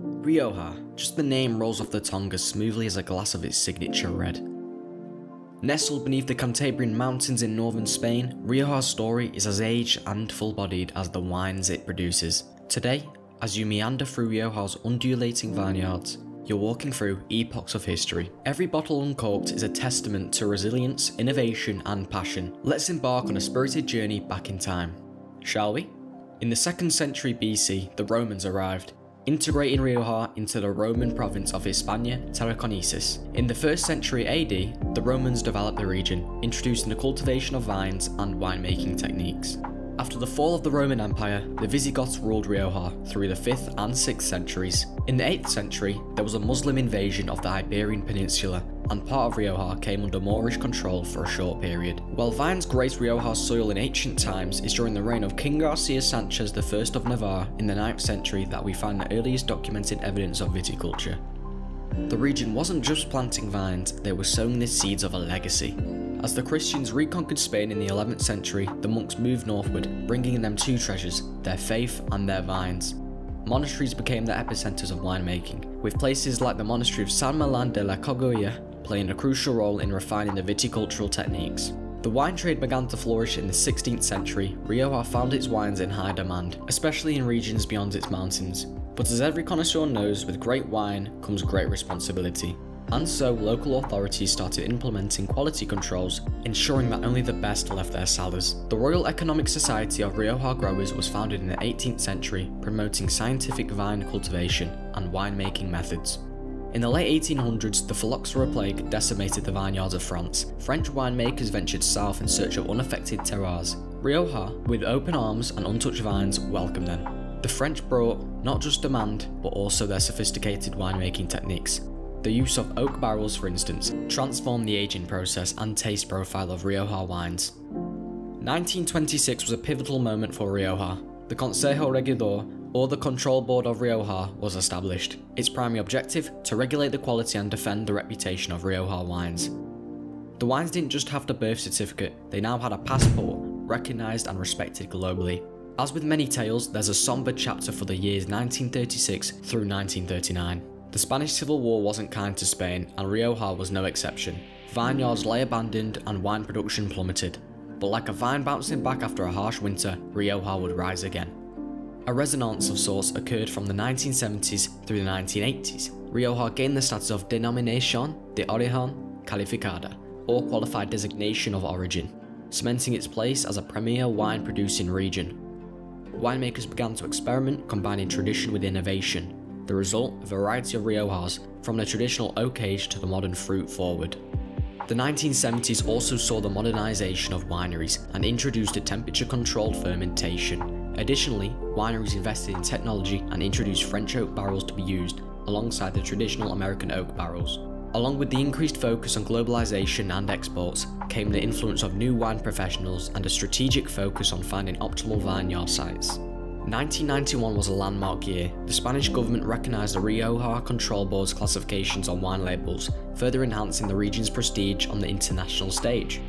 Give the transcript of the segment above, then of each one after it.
Rioja, just the name rolls off the tongue as smoothly as a glass of its signature red. Nestled beneath the Cantabrian mountains in northern Spain, Rioja's story is as aged and full-bodied as the wines it produces. Today, as you meander through Rioja's undulating vineyards, you're walking through epochs of history. Every bottle uncorked is a testament to resilience, innovation and passion. Let's embark on a spirited journey back in time, shall we? In the 2nd century BC, the Romans arrived, integrating Rioja into the Roman province of Hispania Tarraconensis. In the 1st century AD, the Romans developed the region, introducing the cultivation of vines and winemaking techniques. After the fall of the Roman Empire, the Visigoths ruled Rioja through the 5th and 6th centuries. In the 8th century, there was a Muslim invasion of the Iberian Peninsula, and part of Rioja came under Moorish control for a short period. While vines graced Rioja's soil in ancient times, it's during the reign of King Garcia Sanchez I of Navarre in the 9th century that we find the earliest documented evidence of viticulture. The region wasn't just planting vines, they were sowing the seeds of a legacy. As the Christians reconquered Spain in the 11th century, the monks moved northward, bringing them two treasures, their faith and their vines. Monasteries became the epicenters of winemaking, with places like the monastery of San Millán de la Cogolla playing a crucial role in refining the viticultural techniques. The wine trade began to flourish in the 16th century. Rioja found its wines in high demand, especially in regions beyond its mountains. But as every connoisseur knows, with great wine comes great responsibility. And so local authorities started implementing quality controls, ensuring that only the best left their cellars. The Royal Economic Society of Rioja Growers was founded in the 18th century, promoting scientific vine cultivation and winemaking methods. In the late 1800s, the phylloxera plague decimated the vineyards of France. French winemakers ventured south in search of unaffected terroirs. Rioja, with open arms and untouched vines, welcomed them. The French brought not just demand, but also their sophisticated winemaking techniques. The use of oak barrels, for instance, transformed the aging process and taste profile of Rioja wines. 1926 was a pivotal moment for Rioja. The Consejo Regidor, or the Control Board of Rioja, was established. Its primary objective, to regulate the quality and defend the reputation of Rioja wines. The wines didn't just have the birth certificate, they now had a passport, recognised and respected globally. As with many tales, there's a sombre chapter for the years 1936 through 1939. The Spanish Civil War wasn't kind to Spain, and Rioja was no exception. Vineyards lay abandoned and wine production plummeted. But like a vine bouncing back after a harsh winter, Rioja would rise again. A resonance of sorts occurred from the 1970s through the 1980s. Rioja gained the status of Denominación de Origen Calificada, or Qualified Designation of Origin, cementing its place as a premier wine-producing region. Winemakers began to experiment, combining tradition with innovation. The result, a variety of Riojas, from the traditional oak age to the modern fruit forward. The 1970s also saw the modernisation of wineries and introduced a temperature-controlled fermentation. Additionally, wineries invested in technology and introduced French oak barrels to be used, alongside the traditional American oak barrels. Along with the increased focus on globalisation and exports, came the influence of new wine professionals and a strategic focus on finding optimal vineyard sites. 1991 was a landmark year. The Spanish government recognised the Rioja Control Board's classifications on wine labels, further enhancing the region's prestige on the international stage.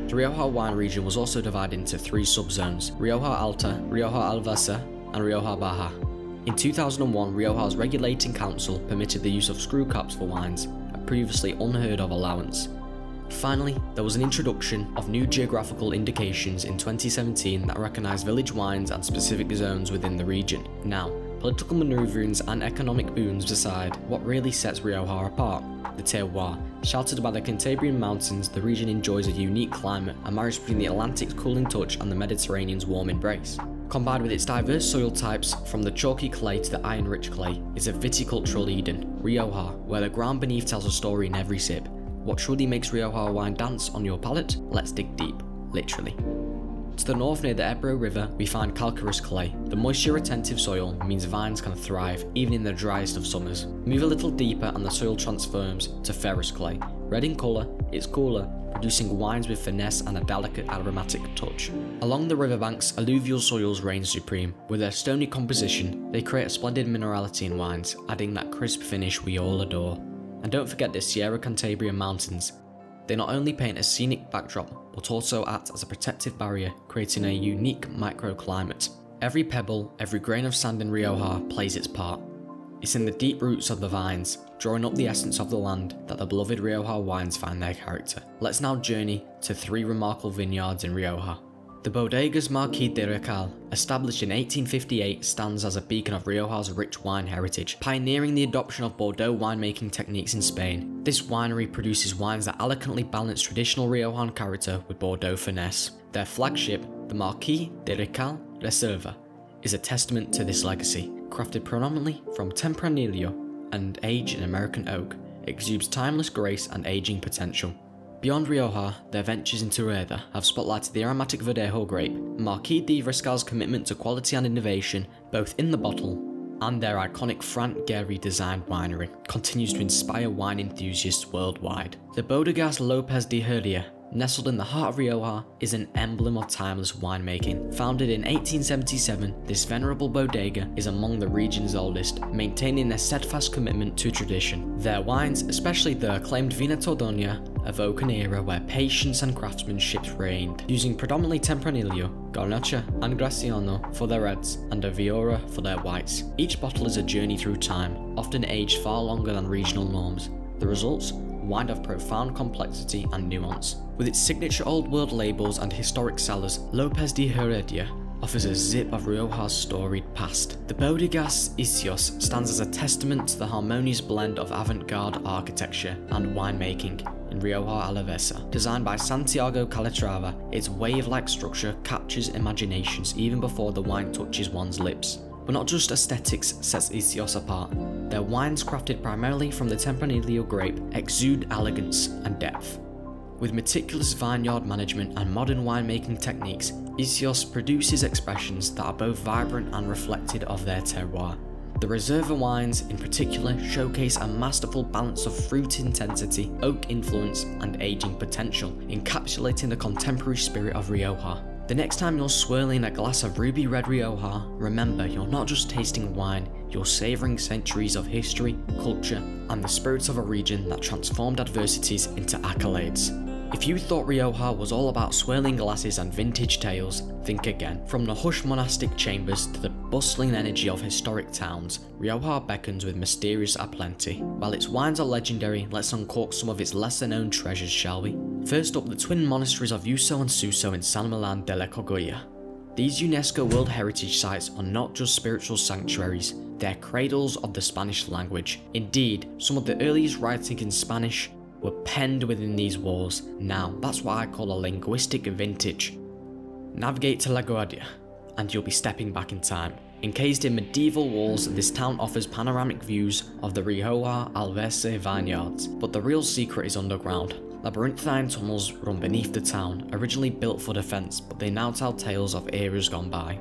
The Rioja wine region was also divided into three subzones: Rioja Alta, Rioja Alavesa, and Rioja Baja. In 2001, Rioja's regulating council permitted the use of screw caps for wines, a previously unheard of allowance. Finally, there was an introduction of new geographical indications in 2017 that recognised village wines and specific zones within the region. Now, political manoeuvrings and economic boons aside, what really sets Rioja apart? The terroir. Sheltered by the Cantabrian mountains, the region enjoys a unique climate, a marriage between the Atlantic's cooling touch and the Mediterranean's warm embrace. Combined with its diverse soil types, from the chalky clay to the iron-rich clay, is a viticultural Eden, Rioja, where the ground beneath tells a story in every sip. What truly makes Rioja wine dance on your palate? Let's dig deep, literally. To the north near the Ebro River, we find calcareous clay. The moisture-retentive soil means vines can thrive even in the driest of summers. Move a little deeper and the soil transforms to ferrous clay. Red in colour, it's cooler, producing wines with finesse and a delicate aromatic touch. Along the riverbanks, alluvial soils reign supreme. With their stony composition, they create a splendid minerality in wines, adding that crisp finish we all adore. And don't forget the Sierra Cantabrian mountains. They not only paint a scenic backdrop, but also act as a protective barrier, creating a unique microclimate. Every pebble, every grain of sand in Rioja plays its part. It's in the deep roots of the vines, drawing up the essence of the land, that the beloved Rioja wines find their character. Let's now journey to 3 remarkable vineyards in Rioja. The Bodegas Marquis de Recal, established in 1858, stands as a beacon of Rioja's rich wine heritage, pioneering the adoption of Bordeaux winemaking techniques in Spain. This winery produces wines that elegantly balance traditional Riojan character with Bordeaux finesse. Their flagship, the Marquis de Recal Reserva, is a testament to this legacy. Crafted predominantly from Tempranillo and aged in American oak, it exudes timeless grace and aging potential. Beyond Rioja, their ventures into Rioja have spotlighted the aromatic Verdejo grape. Marquis de Riscal's commitment to quality and innovation, both in the bottle and their iconic Frank Gehry designed winery, continues to inspire wine enthusiasts worldwide. The Bodegas Lopez de Heredia, nestled in the heart of Rioja, is an emblem of timeless winemaking. Founded in 1877, this venerable bodega is among the region's oldest, maintaining their steadfast commitment to tradition. Their wines, especially the acclaimed Vina Tordonia, evoke an era where patience and craftsmanship reigned, using predominantly Tempranillo, Garnacha and Graciano for their reds, and a Viura for their whites. Each bottle is a journey through time, often aged far longer than regional norms. The results? Wine of profound complexity and nuance. With its signature old world labels and historic cellars, Lopez de Heredia offers a zip of Rioja's storied past. The Bodegas Ysios stands as a testament to the harmonious blend of avant-garde architecture and winemaking in Rioja Alavesa. Designed by Santiago Calatrava, its wave-like structure captures imaginations even before the wine touches one's lips. But not just aesthetics sets Ysios apart. Their wines, crafted primarily from the Tempranillo grape, exude elegance and depth. With meticulous vineyard management and modern winemaking techniques, Ysios produces expressions that are both vibrant and reflective of their terroir. The Reserva wines, in particular, showcase a masterful balance of fruit intensity, oak influence, and aging potential, encapsulating the contemporary spirit of Rioja. The next time you're swirling a glass of ruby red Rioja, remember you're not just tasting wine, you're savouring centuries of history, culture, and the spirits of a region that transformed adversities into accolades. If you thought Rioja was all about swirling glasses and vintage tales, think again. From the hushed monastic chambers to the bustling energy of historic towns, Rioja beckons with mysterious aplenty. While its wines are legendary, let's uncork some of its lesser known treasures, shall we? First up, the twin monasteries of Uso and Suso in San Millán de la Cogolla. These UNESCO World Heritage Sites are not just spiritual sanctuaries, they're cradles of the Spanish language. Indeed, some of the earliest writing in Spanish were penned within these walls. Now, that's what I call a linguistic vintage. Navigate to La Guardia, and you'll be stepping back in time. Encased in medieval walls, this town offers panoramic views of the Rioja Alavesa vineyards, but the real secret is underground. Labyrinthine tunnels run beneath the town, originally built for defence, but they now tell tales of eras gone by.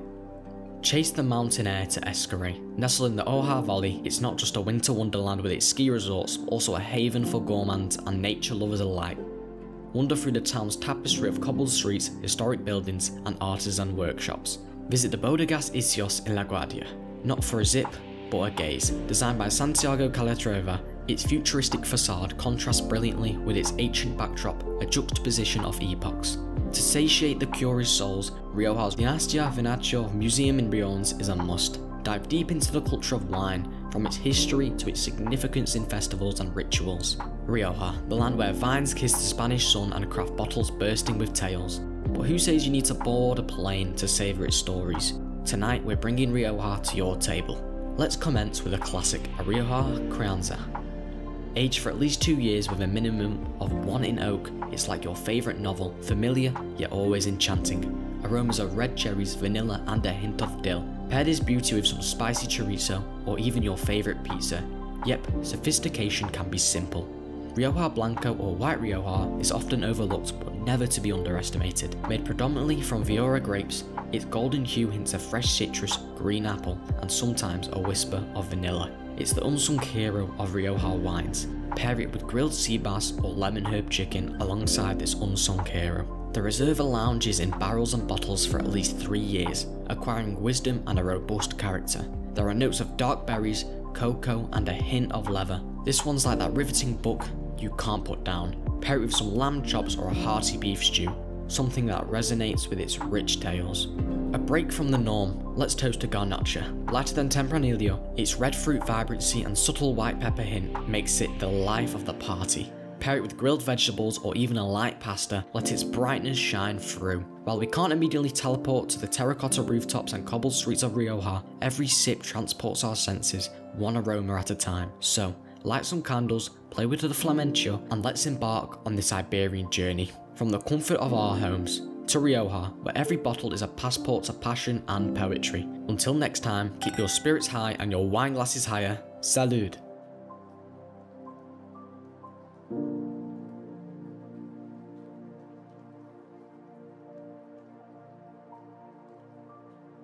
Chase the mountain air to Escaré. Nestled in the Oja Valley, it's not just a winter wonderland with its ski resorts, but also a haven for gourmands and nature lovers alike. Wander through the town's tapestry of cobbled streets, historic buildings, and artisan workshops. Visit the Bodegas Ysios in La Guardia, not for a zip, but a gaze. Designed by Santiago Calatrava, its futuristic facade contrasts brilliantly with its ancient backdrop, a juxtaposition of epochs. To satiate the curious souls, Rioja's Dinastia Vinaccio Museum in Briones is a must. Dive deep into the culture of wine, from its history to its significance in festivals and rituals. Rioja, the land where vines kiss the Spanish sun and craft bottles bursting with tales. But who says you need to board a plane to savour its stories? Tonight we're bringing Rioja to your table. Let's commence with a classic, a Rioja Crianza. Aged for at least 2 years with a minimum of 1 in oak, it's like your favourite novel, familiar yet always enchanting. Aromas of red cherries, vanilla and a hint of dill. Pair this beauty with some spicy chorizo or even your favourite pizza. Yep, sophistication can be simple. Rioja Blanco or White Rioja is often overlooked but never to be underestimated. Made predominantly from Viura grapes, its golden hue hints of fresh citrus, green apple and sometimes a whisper of vanilla. It's the unsung hero of Rioja wines. Pair it with grilled sea bass or lemon herb chicken alongside this unsung hero. The Reserva lounges in barrels and bottles for at least 3 years, acquiring wisdom and a robust character. There are notes of dark berries, cocoa and a hint of leather. This one's like that riveting book you can't put down. Pair it with some lamb chops or a hearty beef stew. something that resonates with its rich tales. A break from the norm, let's toast to Garnacha. Lighter than Tempranillo, its red fruit vibrancy and subtle white pepper hint makes it the life of the party. Pair it with grilled vegetables or even a light pasta, let its brightness shine through. While we can't immediately teleport to the terracotta rooftops and cobbled streets of Rioja, every sip transports our senses, one aroma at a time. So, light some candles, play with the flamenco, and let's embark on this Iberian journey. From the comfort of our homes, to Rioja, where every bottle is a passport to passion and poetry. Until next time, keep your spirits high and your wine glasses higher. Salud!